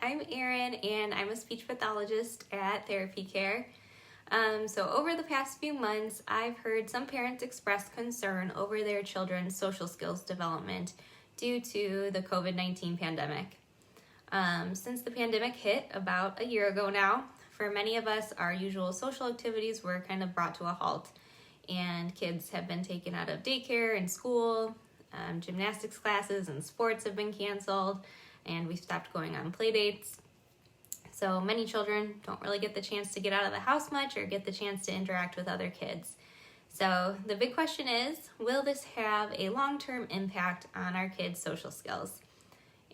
I'm Erin, and I'm a speech pathologist at Therapy Care. So over the past few months, I've heard some parents express concern over their children's social skills development due to the COVID-19 pandemic. Since the pandemic hit about a year ago now, for many of us, our usual social activities were kind of brought to a halt, and kids have been taken out of daycare and school, gymnastics classes and sports have been canceled, and we stopped going on play dates. So many children don't really get the chance to get out of the house much or get the chance to interact with other kids. So the big question is, will this have a long-term impact on our kids' social skills?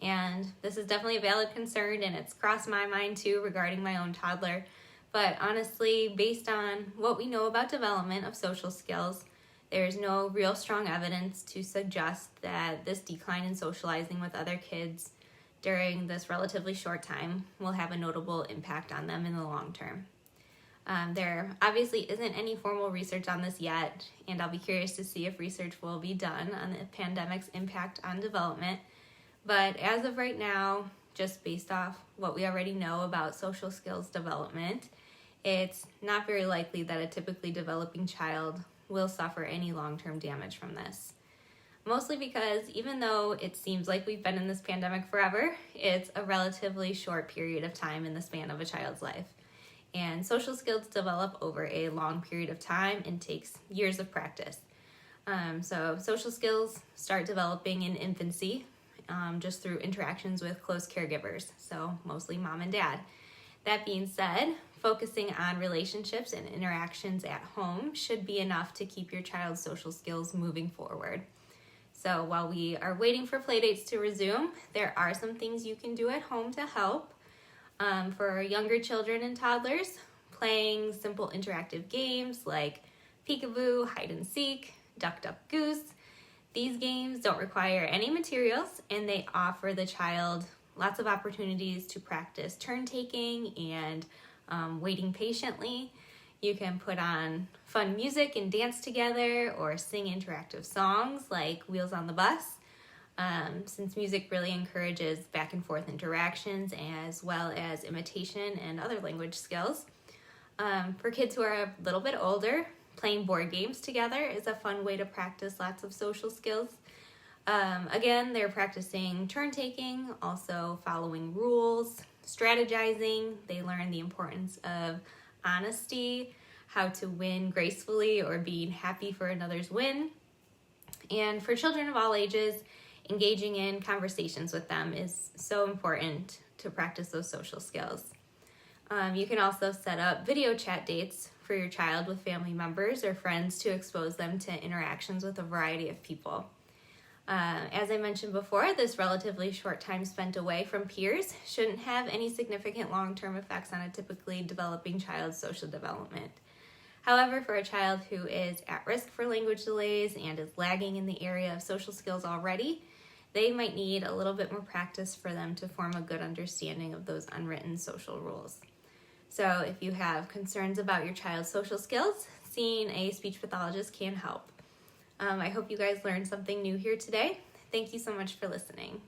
And this is definitely a valid concern, and it's crossed my mind too regarding my own toddler. But honestly, based on what we know about development of social skills, there's no real strong evidence to suggest that this decline in socializing with other kids during this relatively short time will have a notable impact on them in the long term. There obviously isn't any formal research on this yet, and I'll be curious to see if research will be done on the pandemic's impact on development. But as of right now, just based off what we already know about social skills development, it's not very likely that a typically developing child will suffer any long-term damage from this. Mostly because even though it seems like we've been in this pandemic forever, it's a relatively short period of time in the span of a child's life. And social skills develop over a long period of time and takes years of practice. So social skills start developing in infancy, just through interactions with close caregivers, so mostly mom and dad. That being said, focusing on relationships and interactions at home should be enough to keep your child's social skills moving forward. So while we are waiting for playdates to resume, there are some things you can do at home to help. For younger children and toddlers, playing simple interactive games like peekaboo, hide and seek, duck, duck, goose. These games don't require any materials, and they offer the child lots of opportunities to practice turn taking and waiting patiently. You can put on fun music and dance together, or sing interactive songs like Wheels on the Bus, since music really encourages back and forth interactions as well as imitation and other language skills. For kids who are a little bit older, playing board games together is a fun way to practice lots of social skills. Again, they're practicing turn taking, also following rules, strategizing. They learn the importance of honesty, how to win gracefully or being happy for another's win. And for children of all ages, engaging in conversations with them is so important to practice those social skills. You can also set up video chat dates for your child with family members or friends to expose them to interactions with a variety of people. As I mentioned before, this relatively short time spent away from peers shouldn't have any significant long-term effects on a typically developing child's social development. However, for a child who is at risk for language delays and is lagging in the area of social skills already, they might need a little bit more practice for them to form a good understanding of those unwritten social rules. So if you have concerns about your child's social skills, seeing a speech pathologist can help. I hope you guys learned something new here today. Thank you so much for listening.